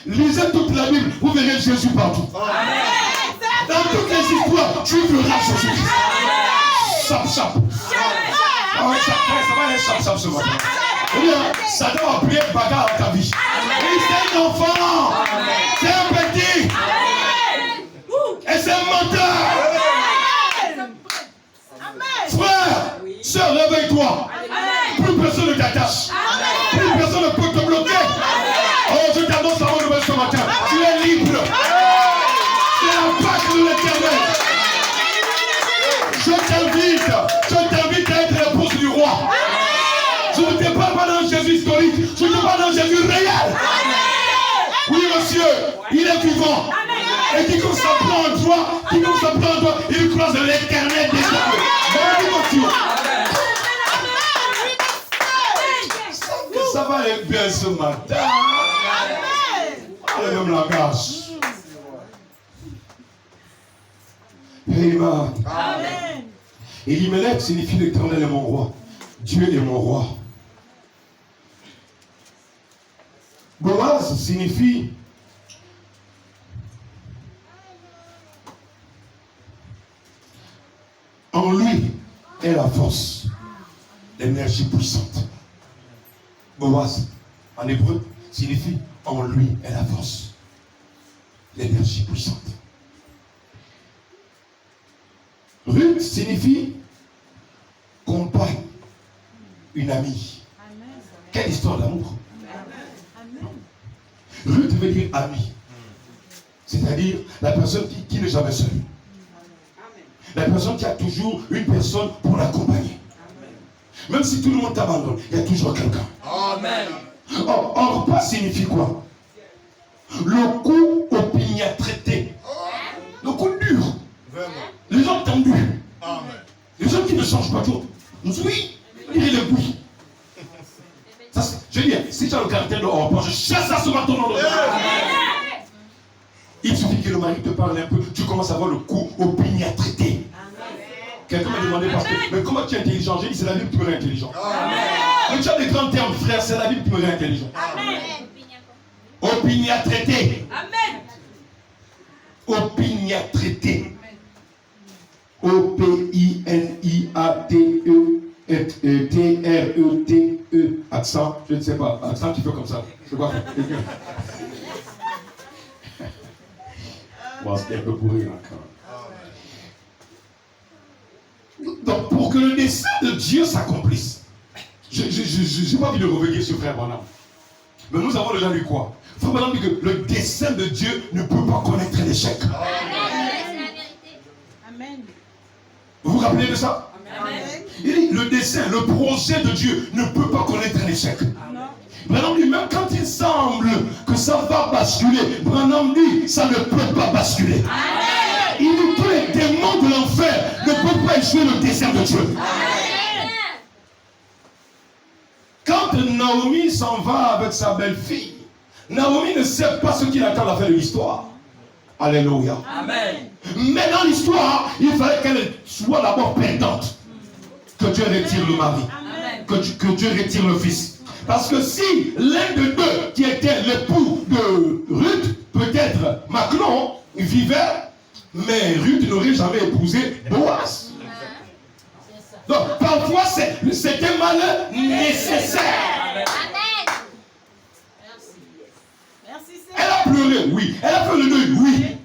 Lisez toute la Bible, vous verrez Jésus partout. Amen. Dans toutes les histoires, tu verras Jésus-Christ. Chap, chap. Ça va aller chap, chap ce matin. Satan va prier bagarre à ta vie. C'est un enfant. C'est un petit. Et c'est un menteur. Frère, sœur, réveille-toi. Plus personne ne t'attache. Plus personne ne peut te bloquer. Oh, je t'annonce avant de ce matin. Tu es libre. C'est la Pâque de l'Éternel. Je t'invite à être l'épouse du roi. Je ne te parle pas d'un Jésus historique. Je te parle d'un Jésus réel. Oui, monsieur, il est vivant. Et qui comme ça prend en toi, il croise l'Éternel des hommes. Ça va aller bien ce matin. Le même langage. Amen. Elimelech signifie l'Éternel est mon roi. Dieu est mon roi. Boaz signifie en lui est la force, l'énergie puissante. Boaz, en hébreu, signifie en lui est la force, l'énergie puissante. Ruth signifie compagne, une amie. Amen. Quelle histoire d'amour. Ruth veut dire amie. C'est-à-dire la personne qui n'est jamais seule. La personne qui a toujours une personne pour l'accompagner. Même si tout le monde t'abandonne, il y a toujours quelqu'un. Amen. Or, repas signifie quoi? Le coup opiniâtreté. Le coup dur. Vraiment. Les gens tendus. Amen. Les gens qui ne changent pas tout. Oui, il est le oui. Je dis, si tu as le caractère de repas, je chasse ça sur ton nom de Dieu. Il suffit que le mari te parle un peu, tu commences à avoir le coup opiniâtreté. Quelqu'un m'a demandé, parce que, mais comment tu es intelligent? J'ai dit, c'est la Bible qui me rend intelligent. Mais tu as des grands termes, frère, c'est la Bible qui me rend intelligent. Opiniâtreté. Amen. Opiniâtreté. O-P-I-N-I-A-T-E-T-R-E-T-E. Accent, je ne sais pas. Accent qui fait comme ça. Je vois. Bon, c'était un peu pourri encore. Donc, pour que le dessein de Dieu s'accomplisse, je n'ai pas envie de revenir sur Frère Branham. Mais nous avons déjà lu quoi? Frère Branham dit que le dessein de Dieu ne peut pas connaître l'échec. Amen. Vous vous rappelez de ça? Amen. Il dit le dessein, le projet de Dieu ne peut pas connaître l'échec. Branham dit même quand il semble que ça va basculer, Branham dit ça ne peut pas basculer. Amen. Il dit tous les démons de l'enfer ne peuvent pas échouer le dessein de Dieu. Amen. Quand Naomi s'en va avec sa belle-fille, Naomi ne sait pas ce qu'il attend à la fin de l'histoire. Alléluia. Amen. Mais dans l'histoire, il fallait qu'elle soit d'abord perdante. Que Dieu retire le mari. Que Dieu retire le fils. Parce que si l'un de deux, qui était l'époux de Ruth, peut-être Maclon, vivait, mais Ruth n'aurait jamais épousé Boaz. Donc parfois c'est un malheur nécessaire. Amen. Merci. Elle a pleuré, oui. Elle a fait le deuil, oui.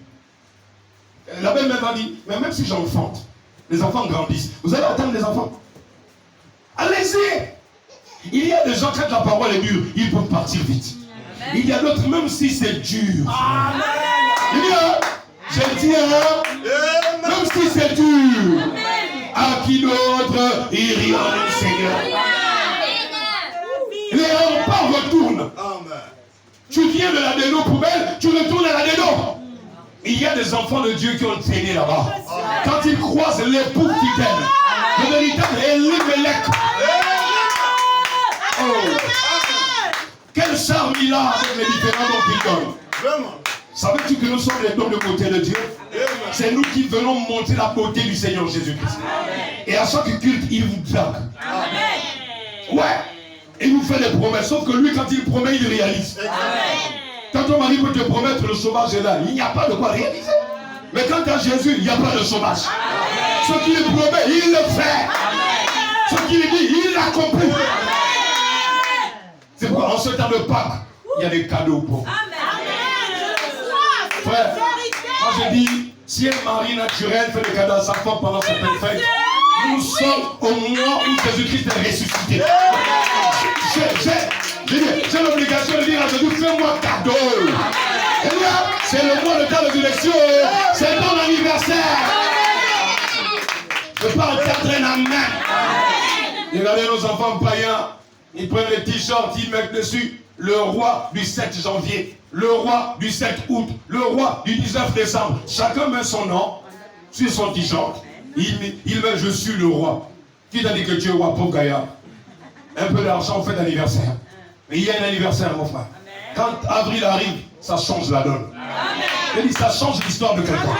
La belle-mère a dit, mais même si j'enfante, les enfants grandissent. Vous allez attendre les enfants? Allez-y. Il y a des gens, quand la parole est dure, ils peuvent partir vite. Amen. Il y a d'autres, même si c'est dur. Amen. Il y a, je dis, même si c'est dur. Amen. À qui d'autre iront le Seigneur? Les remparts retournent. Amen. Tu viens de la déno poubelle, tu retournes à la déno. Il y a des enfants de Dieu qui ont traîné là-bas. Quand ils croisent l'époux fidèle, le véritable Elimelech. Oh. Quel charme il a avec les différents dons qu'il donne. Savais-tu que nous sommes les dons de beauté de Dieu? C'est nous qui venons montrer la beauté du Seigneur Jésus-Christ. Et à chaque culte, il vous drague. Ouais. Il vous fait des promesses. Sauf que lui, quand il promet, il réalise. Quand ton mari peut te promettre le chômage est là, il n'y a pas de quoi réaliser. Mais quand tu as Jésus, il n'y a pas de chômage. Ce qu'il promet, il le fait. Ce qu'il dit, il l'accomplit. C'est pourquoi en ce temps de Pâques, il y a des cadeaux pour vous. Frère, moi je dis, si un mari naturel fait des cadeaux à sa femme pendant certaines fêtes, nous sommes au mois où Jésus-Christ est ressuscité. J'ai l'obligation de dire à Jésus, fais-moi cadeau. C'est le mois de ta résurrection. C'est ton anniversaire. Je parle cadrer la main. Regardez nos enfants païens. Ils prennent les t-shirts, ils mettent dessus le roi du 7 janvier, le roi du 7 août, le roi du 19 décembre. Chacun met son nom sur son t-shirt. Il met je suis le roi. Qui t'a dit que tu es roi, pauvre gaillard? Un peu d'argent, on fait d'anniversaire. Mais il y a un anniversaire, mon frère. Quand avril arrive, ça change la donne. Je dis, ça change l'histoire de quelqu'un.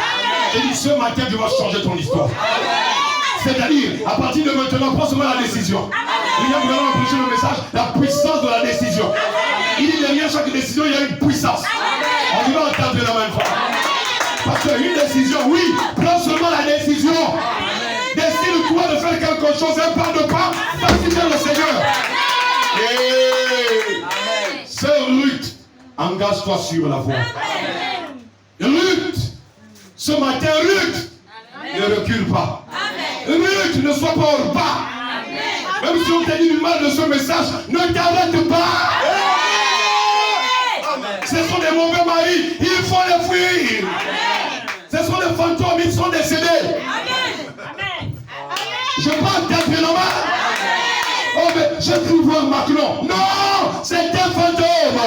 Je dis, ce matin, tu vas changer ton histoire. C'est-à-dire, à partir de maintenant, prends seulement la décision. Il y a vraiment prêché le message, la puissance de la décision. Il dit derrière chaque décision, il y a une puissance. On va entendre la même fois. Parce qu'une décision, oui, prends seulement la décision. Décide-toi de faire quelque chose, un pas de pas, vas-y vers le Seigneur. Sœur Ruth, engage-toi sur la voie. Ruth, ce matin, Ruth, ne recule pas. Ruth, ne sois pas au bas. Même si on t'a dit du mal de ce message, ne t'arrête pas. Ce sont des mauvais maris, il faut les fuir. Ce sont des fantômes, ils sont décédés. Je parle d'entraînement. Oh, mais j'ai cru voir Macron. Non, c'est un fantôme.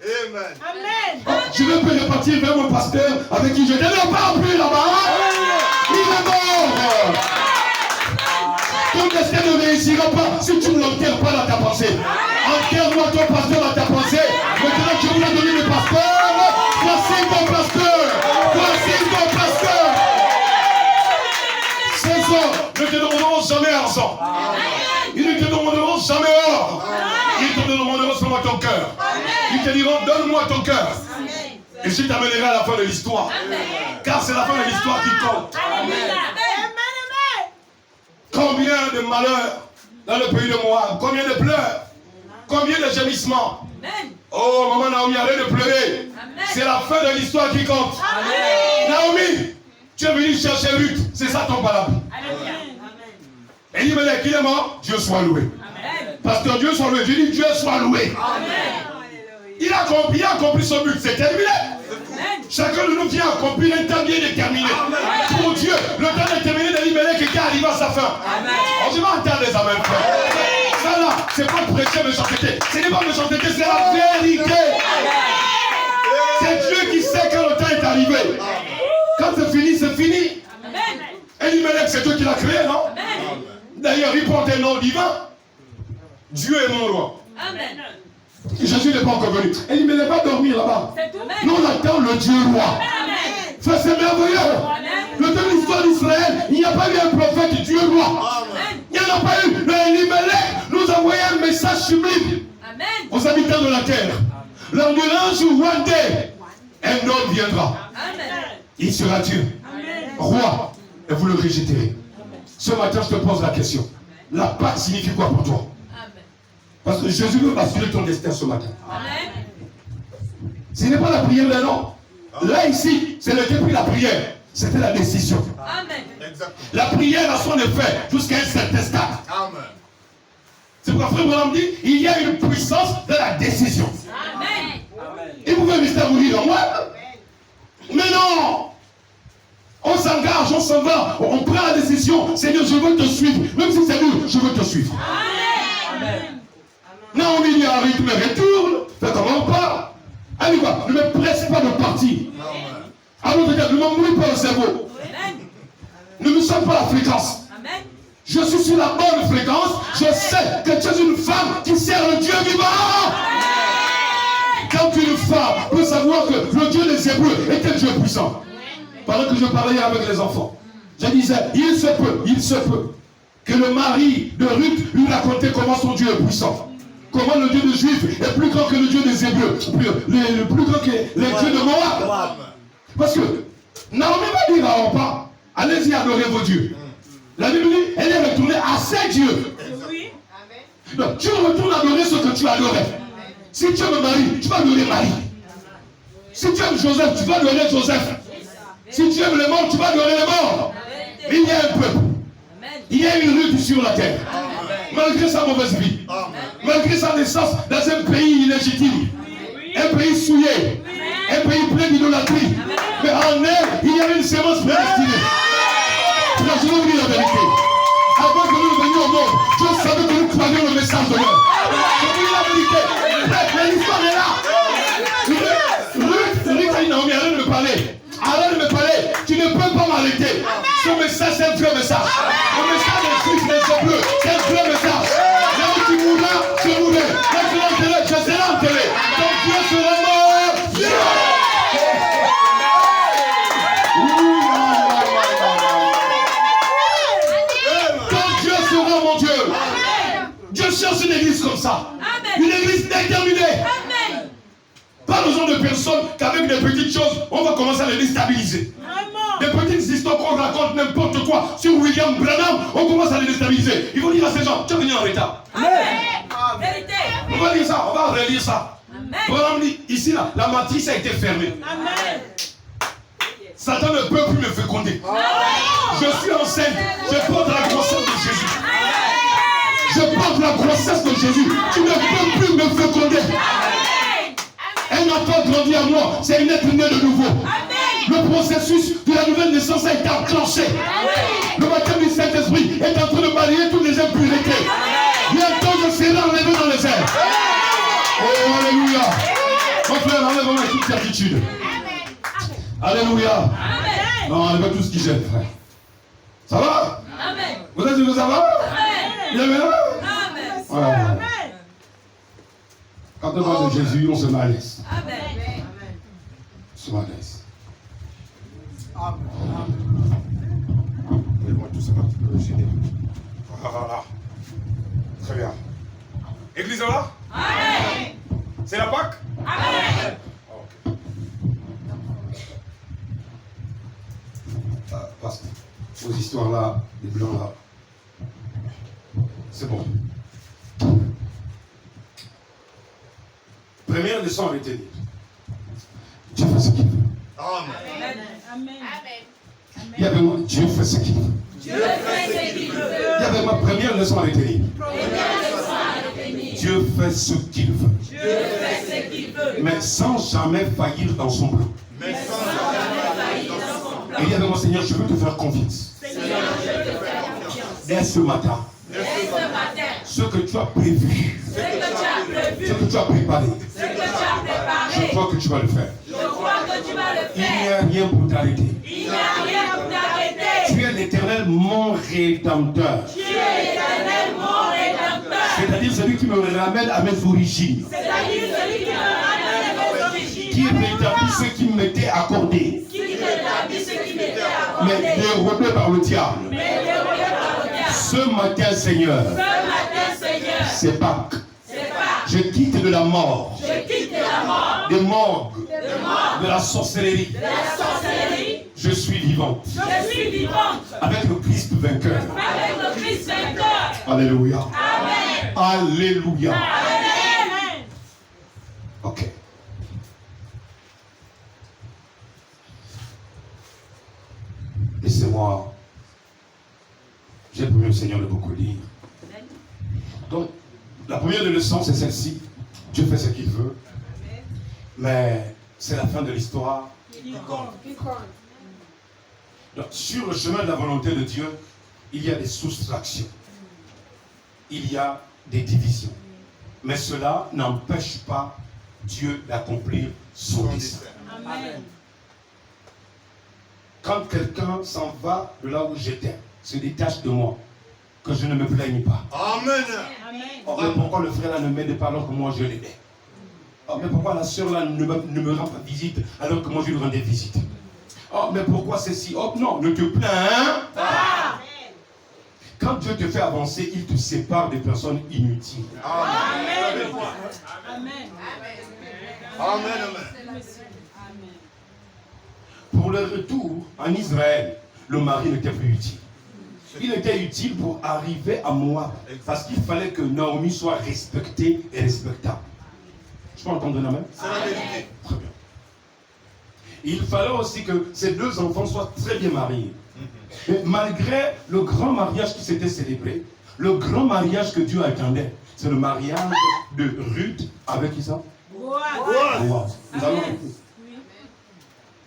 Amen. Oh, je veux plus repartir vers mon pasteur avec qui je ne parle plus là-bas. Il est mort. Ton destin ne réussira pas si tu ne l'enterres pas dans ta pensée. Enterre-moi ton pasteur dans ta pensée. Maintenant, je vous l'ai donné le pasteur. Voici ton pasteur. Voici ton pasteur. Ces hommes ne te demanderont jamais argent. Ils ne te demanderont jamais or. Ils te demanderont seulement ton cœur. Ils te diront, donne-moi ton cœur. Et je t'amènerai à la fin de l'histoire. Car c'est la fin de l'histoire qui compte. Combien de malheurs dans le pays de Moab. Combien de pleurs. Combien de gémissements. Oh, maman Naomi, arrête de pleurer. C'est la fin de l'histoire qui compte. Naomi, tu es venu chercher Ruth. C'est ça ton parapluie. Et il me dit qu'il est mort. Dieu soit loué. Pasteur, Dieu soit loué. Je dis Dieu soit loué. Il a accompli son but. C'est terminé. Chacun de nous vient accomplir un temps bien déterminé. Pour Dieu, le temps déterminé de Elimelech qui arrive à sa fin. On se va entendre les amens. Ça là, c'est pas prêcher méchanceté. Ce n'est pas méchanceté, c'est la vérité. C'est Dieu qui sait quand le temps est arrivé. Quand c'est fini, c'est fini. Elimelech, c'est Dieu qui l'a créé, non? D'ailleurs, il porte un nom divin. Dieu est mon roi. Amen. Jésus n'est pas encore venu. Et il ne va pas dormir là-bas. Nous on attend le Dieu roi. Ça c'est merveilleux. Le temps de l'histoire d'Israël, il n'y a pas eu un prophète Dieu roi. Il n'y en a pas eu. Mais Elimelech nous a envoyé un message sublime aux habitants de la terre. Leur disant sur one day, un homme viendra. Il sera Dieu. Roi. Et vous le rejetterez. Ce matin, je te pose la question. La Pâque signifie quoi pour toi? Parce que Jésus veut basculer ton destin ce matin. Amen. Ce n'est pas la prière d'un homme. Là, ici, ce n'était plus la prière. C'était la décision. Amen. La prière a son effet jusqu'à un certain stade. Amen. C'est pourquoi Frère Branham dit, il y a une puissance de la décision. Amen. Et vous pouvez rester à vous dire, moi. Mais non. On s'engage, on s'en va, on prend la décision. Seigneur, je veux te suivre. Même si c'est dur, je veux te suivre. Amen. Naomi dit à Ruth, me retourne. Fais comment on parle. Elle dit quoi? Ne me presse pas de partir. Alors, ne m'embrouille pas le cerveau. Ne me sens pas la fréquence. Je suis sur la bonne fréquence. Je sais que tu es une femme qui sert le Dieu vivant. Quand une femme peut savoir que le Dieu des Hébreux est un Dieu puissant. Pendant que je parlais avec les enfants, je disais, il se peut que le mari de Ruth lui racontait comment son Dieu est puissant. Comment le Dieu des Juifs est plus grand que le Dieu des Hébreux, le plus grand que les dieux de Moab. Parce que Naomi va dire à Orpa, allez-y adorer vos dieux. La Bible dit, elle est retournée à ses dieux. Donc tu retournes adorer ce que tu adorais. Si tu aimes Marie, tu vas adorer Marie. Si tu aimes Joseph, tu vas adorer Joseph. Si tu aimes les morts, tu vas adorer les morts. Il y a un peuple. Il y a une lutte sur la terre. Malgré sa mauvaise vie. Malgré sa naissance dans un pays illégitime. Un pays souillé. Un pays plein d'idolâtrie. Mais en elle, il y a une sémence prédestinée. Je vais vous dire la vérité. Avant que nous venions au monde, Dieu savait que nous croyons le message de Dieu. Je vous dis la vérité. Mais l'histoire est là. Ruth a dit Naomi, arrête de me parler. Arrête de me parler. Tu ne peux pas m'arrêter. Ce message, c'est un vrai message. Le message des Juifs, des Hébreux, c'est un vrai message. Là où tu mourras, je mourrai. Là où tu seras enterré, je serai enterré. Donc Dieu sera mort. Donc Dieu sera mon Dieu. Dieu cherche une église comme ça. Une église déterminée. Pas besoin de personnes qu'avec des petites choses, on va commencer à les déstabiliser. Des petites histoires qu'on raconte n'importe quoi sur William Branham, on commence à les déstabiliser. Ils vont dire à ces gens, tu es venu en retard. Vérité. On va dire ça, on va relire ça. Branham dit, ici là, la matrice a été fermée. Amen. Satan ne peut plus me féconder. Je suis enceinte, je porte la grossesse de Jésus. Je porte la grossesse de Jésus. Tu ne peux plus me féconder. Un enfant grandit à moi, c'est une être née de nouveau. Le processus de la nouvelle naissance a été enclenché. Le baptême du Saint-Esprit est en train de balayer toutes les impuretés. Bientôt je serai enlevé dans les airs. Oh, alléluia. Mon frère, enlève-moi toute certitude. Alléluia. Non, enlève tout ce qui gêne, frère. Ça va? Vous êtes sûr que ça va? Bien, bien. Voilà. Quand on parle de Jésus, on se met à l'aise. On se met à l'aise. Moi, tout ça va un petit peu gêner. Voilà. Très bien. Église là? C'est la Pâque? Ok. Parce que vos histoires là, les blancs là, c'est bon. Première leçon à retenir. Dieu fait ce qu'il veut. Amen. Il y avait moi, Dieu fait ce qu'il veut. Dieu fait ce qu'il veut. Il y avait ma première leçon à retenir. Dieu fait ce qu'il veut. Dieu fait ce qu'il veut. Mais sans jamais faillir dans son plan. Et il y avait mon Seigneur, je veux te faire confiance. Dès ce matin. Ce que tu as prévu, ce que tu as préparé, je crois que tu vas le faire. Il n'y a rien pour t'arrêter. Tu es l'Éternel, mon Rédempteur. C'est-à-dire celui qui me ramène à mes origines. Qui rétablit ce qui m'était accordé. Mais dérobé par le diable. Ce matin, Seigneur, c'est Pâques. Je quitte de la mort, des morgues, de la sorcellerie. Je suis vivante. Avec le Christ vainqueur. Alléluia. Amen. Alléluia. Amen. Ok. Laissez-moi. J'ai prié le Seigneur de beaucoup lire. Donc, la première leçon, c'est celle-ci. Dieu fait ce qu'il veut. Mais c'est la fin de l'histoire. Donc, sur le chemin de la volonté de Dieu, il y a des soustractions. Il y a des divisions. Mais cela n'empêche pas Dieu d'accomplir son dessein. Amen. Quand quelqu'un s'en va de là où j'étais, se détache de moi, que je ne me plaigne pas. Amen. Oh, mais pourquoi le frère là ne m'aide pas alors que moi je l'aidais? Oh, mais pourquoi la soeur là ne me rend pas visite alors que moi je lui rendais visite? Oh, mais pourquoi ceci? Oh non, ne te plains pas. Quand Dieu te fait avancer, il te sépare des personnes inutiles. Amen. Amen. Amen. Pour le retour en Israël, le mari n'était plus utile. Il était utile pour arriver à Moab. Parce qu'il fallait que Naomi soit respectée et respectable. Je peux entendre un amen? C'est la vérité. Très bien. Il fallait aussi que ces deux enfants soient très bien mariés. Mais malgré le grand mariage qui s'était célébré, le grand mariage que Dieu attendait, c'est le mariage de Ruth avec qui ça? Boaz. Nous allons écouter.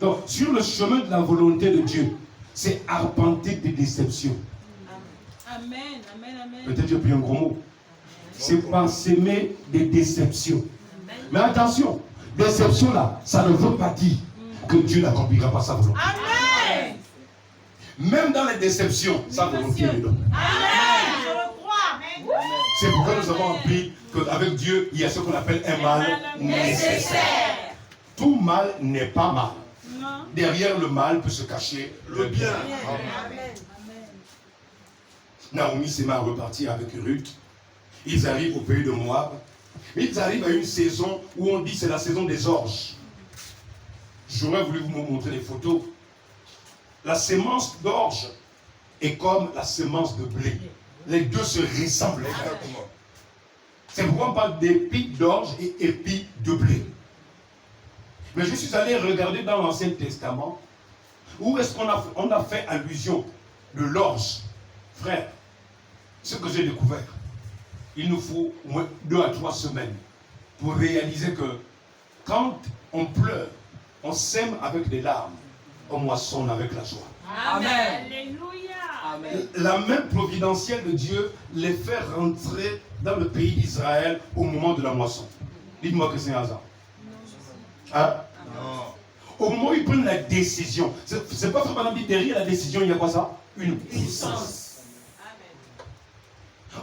Donc, sur le chemin de la volonté de Dieu, c'est arpenter des déceptions. Amen, amen, amen. Peut-être j'ai pris un gros mot. C'est pas s'aimer des déceptions. Mais attention, déception là, ça ne veut pas dire que Dieu n'accomplira pas sa volonté. Amen. Même dans les déceptions, sa volonté est là. Amen. Je le crois. C'est pourquoi nous avons appris qu'avec Dieu, il y a ce qu'on appelle un mal nécessaire. Tout mal n'est pas mal. Non. Derrière le mal peut se cacher le bien. Amen. Naomi s'est mal repartie avec Ruth. Ils arrivent au pays de Moab. Ils arrivent à une saison où on dit c'est la saison des orges. J'aurais voulu vous montrer des photos. La sémence d'orge est comme la sémence de blé. Les deux se ressemblent. C'est pourquoi on parle d'épis d'orge et épis de blé. Mais je suis allé regarder dans l'Ancien Testament où est-ce qu'on a fait allusion de l'orge. Frère, ce que j'ai découvert, il nous faut au moins 2 à 3 semaines pour réaliser que quand on pleure, on sème avec des larmes, on moissonne avec la joie. Amen. Alléluia. Amen. La main providentielle de Dieu les fait rentrer dans le pays d'Israël au moment de la moisson. Dites-moi que c'est un hasard. Hein? Non. Au moment où ils prennent la décision, c'est pas vraiment dit derrière la décision, il y a quoi ça? Une puissance.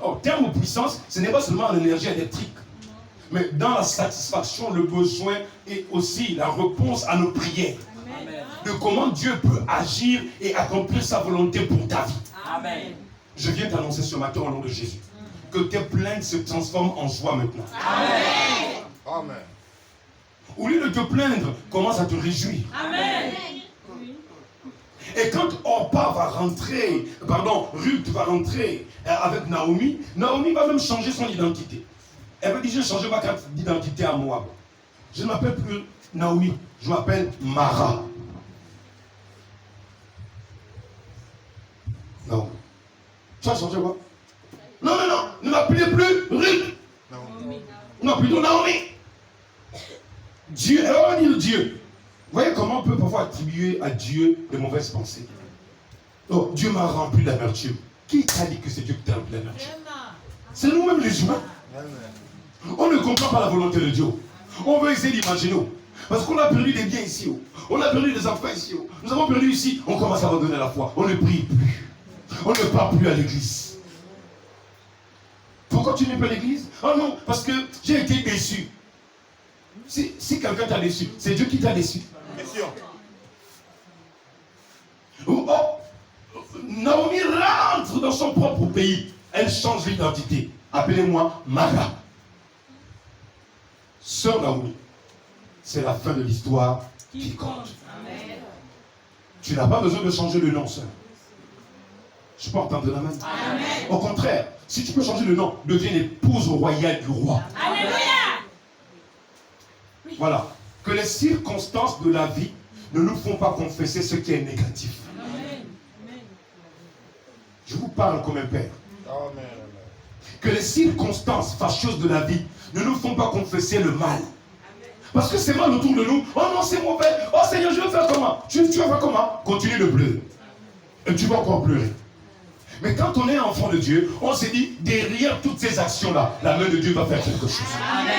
En termes de puissance, ce n'est pas seulement l'énergie électrique, mais dans la satisfaction, le besoin et aussi la réponse à nos prières. Amen. De comment Dieu peut agir et accomplir sa volonté pour ta vie. Amen. Je viens t'annoncer ce matin au nom de Jésus que tes plaintes se transforment en joie maintenant. Amen. Amen. Au lieu de te plaindre, commence à te réjouir. Amen. Et quand Orpa va rentrer, Ruth va rentrer avec Naomi, Naomi va même changer son identité. Elle va dire, je vais changer ma carte d'identité à Moab. Je ne m'appelle plus Naomi, je m'appelle Mara. Non. Tu as changé quoi? Non, ne m'appelez plus Ruth. Non, plutôt Naomi. Dieu, alors on va dire Dieu. Vous voyez comment on peut parfois attribuer à Dieu de mauvaises pensées. Oh, Dieu m'a rempli d'amertume. Qui t'a dit que c'est Dieu qui t'a rempli d'amertume? C'est nous-mêmes les humains. On ne comprend pas la volonté de Dieu. On veut essayer d'imaginer. Parce qu'on a perdu des biens ici. On a perdu des enfants ici. Nous avons perdu ici. On commence à abandonner la foi. On ne prie plus. On ne part plus à l'église. Pourquoi tu n'es pas à l'église? Oh non, parce que j'ai été déçu. Si quelqu'un t'a déçu, c'est Dieu qui t'a déçu. Bien sûr. Naomi rentre dans son propre pays. Elle change d'identité. Appelez-moi Mara. Sœur Naomi, c'est la fin de l'histoire qui compte. Amen. Tu n'as pas besoin de changer le nom, sœur. Je peux entendre la main. Amen. Au contraire, si tu peux changer le nom, deviens l'épouse royale du roi. Alléluia. Voilà. Que les circonstances de la vie ne nous font pas confesser ce qui est négatif. Amen. Je vous parle comme un père. Amen. Que les circonstances fâcheuses de la vie ne nous font pas confesser le mal. Parce que c'est mal autour de nous. Oh non, c'est mauvais. Oh Seigneur, je vais faire comment? Tu vas faire comment? Continue de pleurer. Et tu vas encore pleurer. Mais quand on est enfant de Dieu, on s'est dit, derrière toutes ces actions-là, la main de Dieu va faire quelque chose. Amen.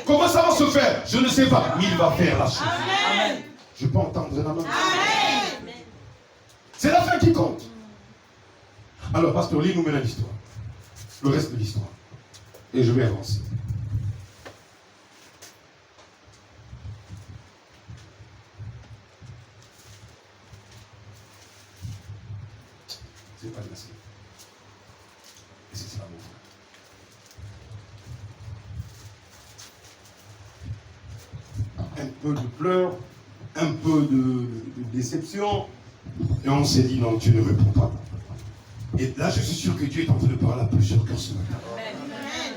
Comment ça va se faire? Je ne sais pas. Mais il va faire la chose. Amen. Je peux entendre la main. Amen. C'est la fin qui compte. Alors, pasteur, lis-nous maintenant l'histoire. Le reste de l'histoire. Et je vais avancer. C'est pas facile. c'est ça, mon frère. Un peu de pleurs, un peu de déception, et on s'est dit non, Dieu ne répond pas. Et là, je suis sûr que Dieu est en train de parler à plusieurs cœurs ce matin.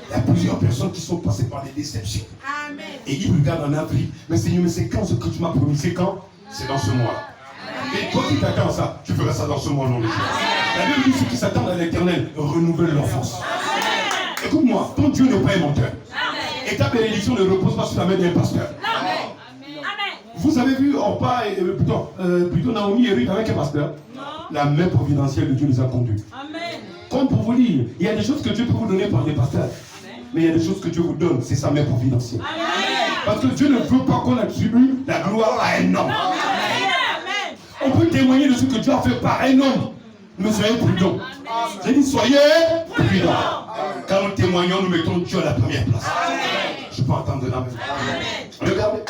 Il y a plusieurs personnes qui sont passées par des déceptions. Amen. Et ils regardent en avril. Mais Seigneur, mais c'est quand ce que tu m'as promis? C'est quand? C'est dans ce mois. Et toi qui t'attends à ça, tu feras ça dans ce mois, non? La Bible dit ceux qui s'attendent à l'éternel renouvellent leur force. Écoute-moi, ton Dieu n'est pas un menteur. Et ta bénédiction ne repose pas sur la main d'un pasteur. Vous avez vu Orpa, plutôt Naomi et Ruth avec un pasteur? Non. La main providentielle de Dieu les a conduits. Amen. Comme pour vous dire, il y a des choses que Dieu peut vous donner par des pasteurs. Mais il y a des choses que Dieu vous donne, c'est sa main providentielle. Amen. Parce que Dieu ne veut pas qu'on attribue la gloire à un homme. Amen. On peut témoigner de ce que Dieu a fait par un homme. Mais soyez prudents. J'ai dit soyez prudents. Quand nous témoignons, nous mettons Dieu à la première place. Je peux entendre l'amen. Regardez.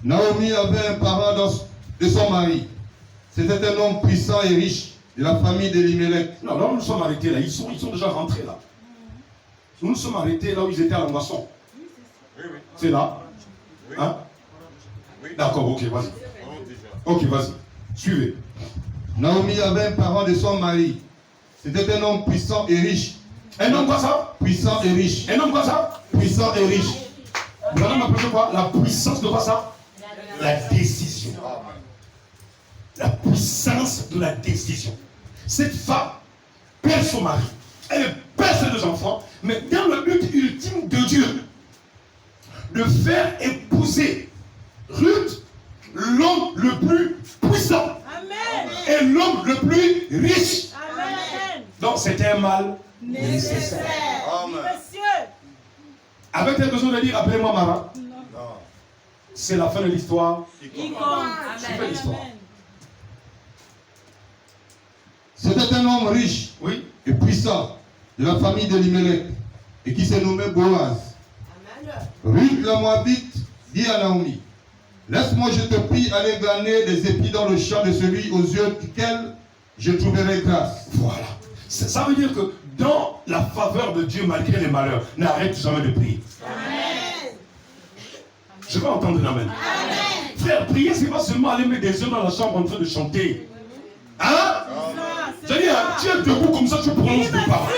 Naomi avait un parent de son mari. C'était un homme puissant et riche de la famille d'Elimelech. Non, là où nous sommes arrêtés, là, ils sont déjà rentrés là. Nous nous sommes arrêtés là où ils étaient à la moisson. C'est là? Hein? D'accord, ok, vas-y. Ok, vas-y. Suivez. Naomi avait un parent de son mari. C'était un homme puissant et riche. Un homme quoi ça? Puissant et riche. Un homme quoi ça? Puissant et riche. Vous allez m'appeler quoi? La puissance de quoi ça? La décision. La puissance de la décision. Cette femme perd son mari. Elle perd ses deux enfants, mais dans le but ultime de Dieu, de faire épouser Ruth, l'homme le plus puissant. Amen. Et l'homme le plus riche. Amen. Donc c'était un mal Nécessaire. Monsieur. Avec l'intention de dire, appelez-moi Mara. Non. C'est la fin de l'histoire. Il compte. Super histoire. C'était un homme riche Oui. et puissant de la famille d'Elimelech et qui se nommait Boaz. Ruth la Moabite dit à Naomi, laisse-moi, je te prie, aller glaner des épis dans le champ de celui aux yeux duquel je trouverai grâce. Voilà. Ça veut dire que dans la faveur de Dieu, malgré les malheurs, n'arrête jamais de prier. Amen. Je vais entendre l'amen. Frère, prier, c'est pas seulement aller mettre des yeux dans la chambre en train de chanter. Hein? C'est-à-dire, tu es debout comme ça, tu prononces des paroles.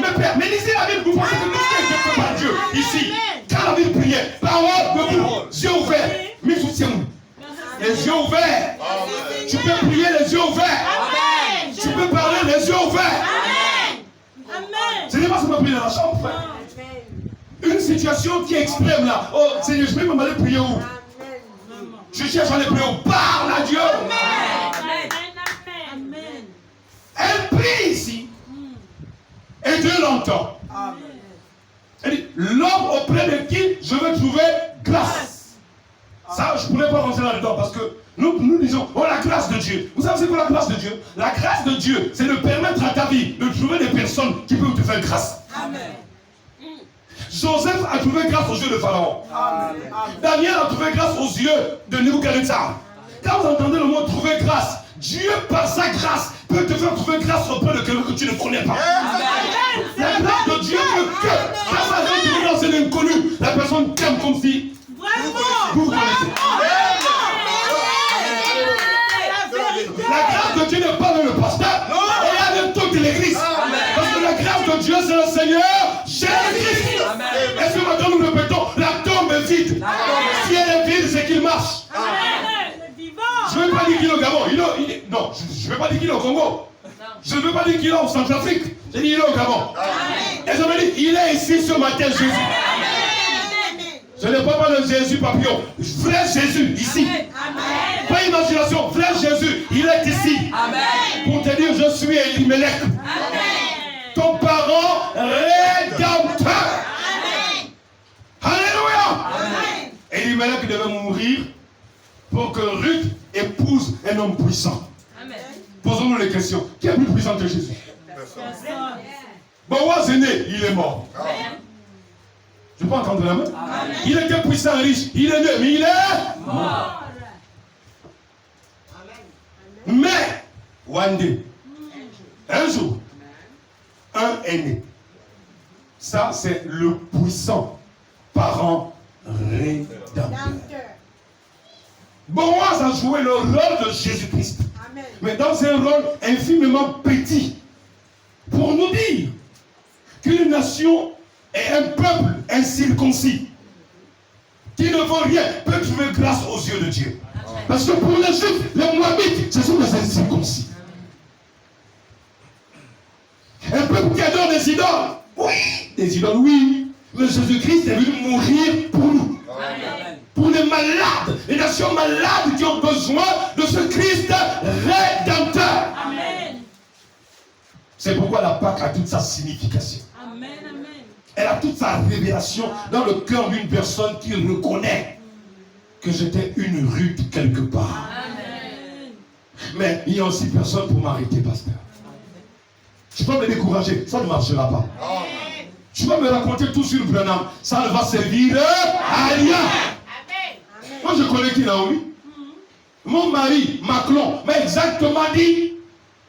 Mais Père, mais lisez la Bible, vous pensez que tout ce qui a été fait par Dieu, ici, quand la Bible priait, parole, debout, yeux ouverts, mais soutiens-nous. Les yeux ouverts. Tu peux prier les yeux ouverts. Tu peux parler les yeux ouverts. Ce n'est pas seulement prier dans la chambre, frère. Une situation qui est extrême là. Oh Seigneur, je vais m'aller prier où? Je cherche à aller prier où? Parle à Dieu. Elle prie ici. Et Dieu l'entend. Elle dit, l'homme auprès de qui je veux trouver grâce. Ça, je ne pourrais pas rentrer là-dedans parce que nous disons, oh la grâce de Dieu. Vous savez c'est quoi la grâce de Dieu? La grâce de Dieu, c'est de permettre à ta vie de trouver des personnes qui peuvent te faire grâce. Amen. Joseph a trouvé grâce aux yeux de Pharaon. Amen. Daniel a trouvé grâce aux yeux de Nebuchadnezzar. Quand vous entendez le mot trouver grâce, Dieu par sa grâce peut te faire trouver grâce auprès de quelqu'un que tu ne connais pas. Amen. La grâce de Dieu veut que quand ça vient dans un inconnu, la personne t'aime comme si vous vous connaissez. La grâce de Dieu n'est pas dans le pasteur, elle est dans toute l'église. Parce que la grâce de Dieu, c'est le Seigneur Jésus-Christ. Est-ce que maintenant nous répétons, la tombe est vide. Si elle est vide, c'est qu'il marche. Je ne veux pas dire qu'il est au Gabon. Non, je ne veux pas dire qu'il est au Congo. Je ne veux pas dire qu'il est au Centrafrique. J'ai dit qu'il est au Gabon. Et je me dis, il est ici ce matin, Jésus. Je ne parle pas de Jésus papillon. Frère Jésus, ici. Amen. Pas imagination. Frère Jésus, il est ici. Amen. Pour te dire, je suis Elimelech. Ton parent rédempteur. Alléluia. Elimelech devait mourir pour que Ruth épouse un homme puissant. Posons-nous les questions. Qui est plus puissant que Jésus? Boaz est né, il est mort. Je peux entendre la main? Amen. Il était puissant et riche. Il est né, mais il est mort. Mais, one day, un jour, un est né. Ça, c'est le puissant parent rédempteur. Boaz a joué le rôle de Jésus-Christ. Mais dans un rôle infiniment petit. Pour nous dire qu'une nation est un peuple incirconcis qui ne vaut rien, peut trouver grâce aux yeux de Dieu. Parce que pour les Juifs, les Moabites, ce sont des incirconcis. Un peuple qui adore des idoles. Oui, des idoles, oui. Mais Jésus-Christ est venu mourir pour nous. Amen. Pour les malades, les nations malades qui ont besoin de ce Christ rédempteur. Amen. C'est pourquoi la Pâque a toute sa signification. Amen, amen. Elle a toute sa révélation dans le cœur d'une personne qui reconnaît que j'étais une rude quelque part. Amen. Mais il y a aussi personne pour m'arrêter, pasteur. Je peux me décourager, ça ne marchera pas. Amen. Tu vas me raconter tout sur le Branham, ça ne va servir à rien. Amen. Moi je connais qui Naomi. Mon mari, Macron, m'a exactement dit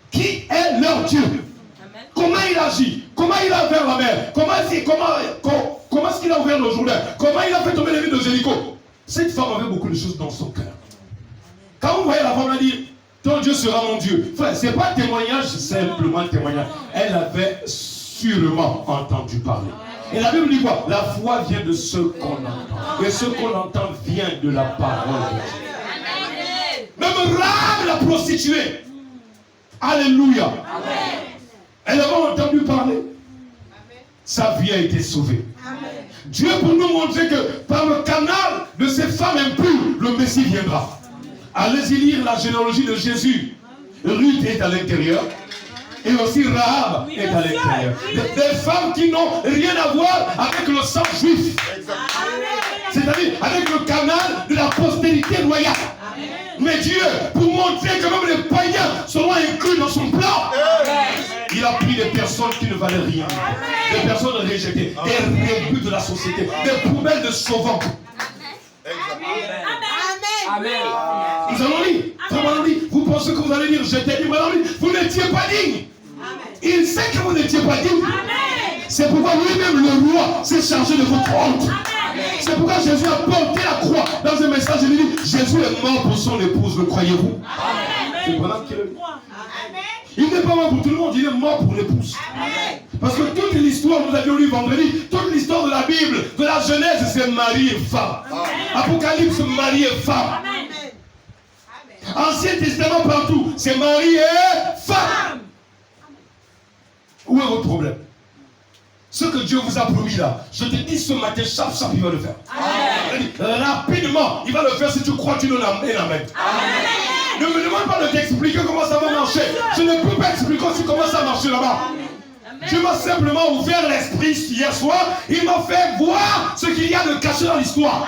qui est leur Dieu. Amen. Comment il agit, comment il a ouvert la mer, comment est-ce qu'il a ouvert le Jourdain, comment il a fait tomber les villes de Jéricho. Cette femme avait beaucoup de choses dans son cœur. Quand vous voyez la femme, elle dit ton Dieu sera mon Dieu. Frère, ce n'est pas un témoignage, simplement un témoignage. Elle avait sûrement entendu parler. Et la Bible dit quoi? La foi vient de ce qu'on entend. Et ce qu'on entend vient de la parole. Même Rahab, la prostituée. Alléluia. Elle avait entendu parler. Sa vie a été sauvée. Dieu pour nous montrer que par le canal de ces femmes impures, le Messie viendra. Allez-y lire la généalogie de Jésus. Ruth est à l'intérieur. Et aussi Rahab est à l'intérieur. Des femmes qui n'ont rien à voir avec le sang juif. C'est-à-dire avec le canal de la postérité royale. Mais Dieu, pour montrer que même les païens seront inclus dans son plan, il a pris des personnes qui ne valaient rien. Des personnes rejetées. Des rebuts de la société. Des poubelles de sauvants. Amen. Nous allons lire. Vous pensez que vous allez dire, je t'ai dit, vous n'étiez pas digne. Il sait que vous n'étiez pas digne. C'est pourquoi lui-même, le roi, s'est chargé de votre honte. C'est pourquoi Jésus a porté la croix. Dans un message, il dit, Jésus est mort pour son épouse, le croyez-vous? C'est vraiment qu'il est mort. Il n'est pas mort pour tout le monde, il est mort pour l'épouse. Parce que toute l'histoire, nous avions lu vendredi, toute l'histoire de la Bible, de la Genèse, c'est mari et femme. Apocalypse, mari et femme. Ancien Testament partout, c'est mari et femme. Où est votre problème? Ce que Dieu vous a promis là, je te dis ce matin, chaque il va le faire. Rapidement, il va le faire si tu crois, tu donnes amen. Ne me demande pas de t'expliquer comment ça va marcher. Je ne peux pas expliquer aussi comment ça marche là-bas. Dieu m'a simplement ouvert l'esprit hier soir. Il m'a fait voir ce qu'il y a de caché dans l'histoire.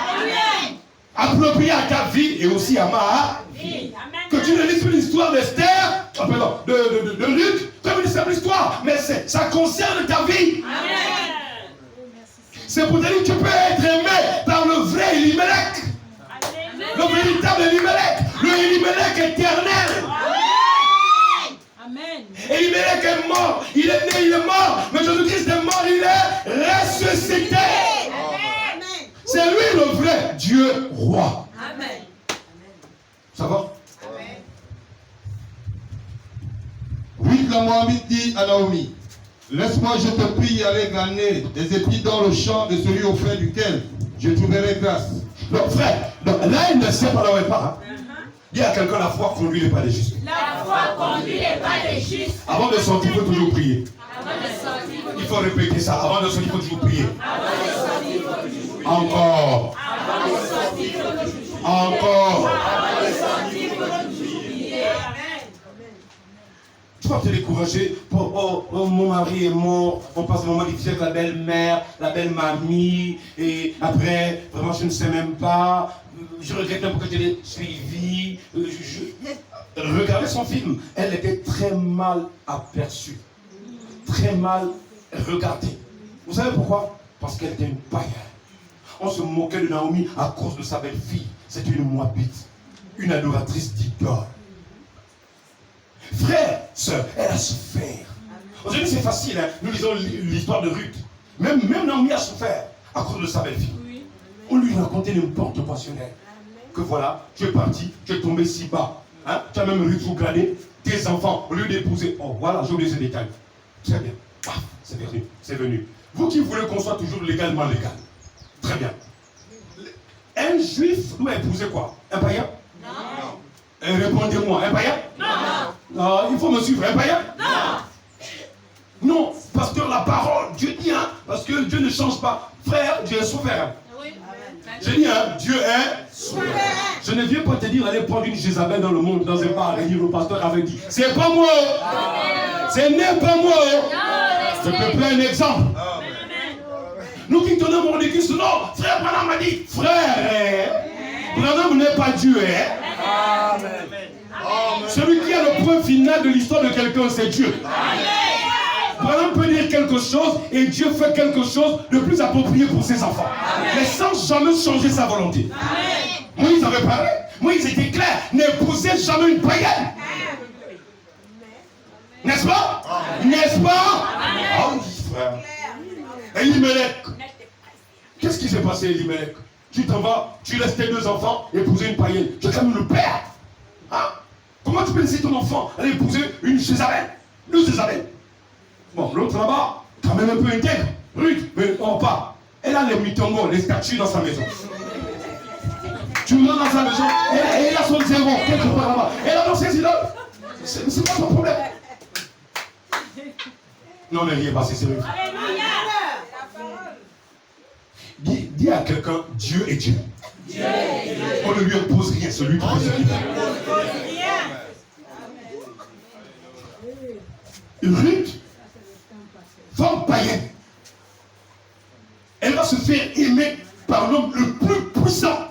Approprié à ta vie et aussi à ma vie. Que tu ne lises plus l'histoire d'Esther, de Luc, comme une simple histoire, mais ça concerne ta vie. C'est pour te dire que tu peux être aimé par le vrai Elimelech. Le véritable Elimelech. Le Elimelech éternel. Elimelech est mort. Il est né, il est mort. Mais Jésus-Christ est mort, il est ressuscité. C'est lui le vrai Dieu roi. Amen. Ça va? Ruth la Moabite dit à Naomi, laisse-moi, je te prie, aller glaner des épis dans le champ de celui auprès duquel je trouverai grâce. Donc frère, là il ne sait pas là où elle part. Dis à quelqu'un, la foi conduit les pas des justes. La foi conduit les pas des justes. Avant de sortir, il faut toujours prier. Avant de sortir, Il faut répéter ça. Avant de sortir, il faut toujours prier. avant de sortir, il faut toujours Encore. Avant de sortir, il faut toujours Encore. Avant de sortir, il faut toujours prier. Amen. Tu vas te décourager. Mon mari est mort. On passe un moment difficile avec la belle-mère, la belle-mamie. Et après, vraiment, je ne sais même pas. Je regrette un peu que je l'ai suivi. Regardez son film. Elle était très mal aperçue. Très mal regardée. Vous savez pourquoi? Parce qu'elle était une païenne. On se moquait de Naomi à cause de sa belle-fille. C'était une Moabite. Une adoratrice d'idole. Frère, sœur, elle a souffert. Aujourd'hui, c'est facile, hein. Nous lisons l'histoire de Ruth. Même Naomi a souffert à cause de sa belle-fille. Oui. On lui racontait n'importe quoi sur elle. Que voilà, tu es parti, tu es tombé si bas. Hein? Tu as même rétrogradé tes enfants au lieu d'épouser. Oh, voilà, j'ai oublié ce détail. Très bien. Paf, c'est venu, c'est venu. Vous qui voulez qu'on soit toujours légalement légal. Très bien. Un juif doit épouser quoi? Un païen? Non. Répondez-moi, un païen? Non. Il faut me suivre, un païen? Non. Non, parce que la parole, Dieu dit, hein, parce que Dieu ne change pas. Frère, Dieu est souverain. Oui. Je dis, hein, Dieu est souverain. Je ne viens pas te dire d'aller prendre une Jézabel dans le monde, dans un bar, et dire le pasteur avait dit. C'est pas moi. Ce n'est pas moi. Je te prends un exemple. Nous qui tenons mon église, non, frère Branham m'a dit, frère, Branham n'est pas Dieu. Amen. Celui qui a le point final de l'histoire de quelqu'un, c'est Dieu. Branham peut dire quelque chose et Dieu fait quelque chose de plus approprié pour ses enfants. Mais sans jamais changer sa volonté. Moïse avait parlé, Moïse était clair, n'épousez jamais une païenne. N'est-ce pas? N'est-ce pas? Ah oui, frère. Elimelech. Qu'est-ce qui s'est passé, Elimelech? Tu t'en vas, tu laisses tes 2 enfants épouser une païenne. Tu es quand même le père. Hein? Comment tu peux laisser ton enfant aller épouser une Jézabel? 2 Jézabel. Bon, l'autre là-bas, quand même un peu intègre. Ruth, mais on part. Elle a les mitongos, les statues dans sa maison. Tu rentres dans sa maison, elle a son zéro, quelque part là-bas. Elle a dans ses idoles. C'est pas ton problème. Non, mais riez pas, c'est sérieux. Dis à quelqu'un, Dieu est Dieu. Dieu est Dieu. On ne lui impose rien, celui qui pose rien. Ruth, femme païenne, elle va se faire aimer par l'homme le plus puissant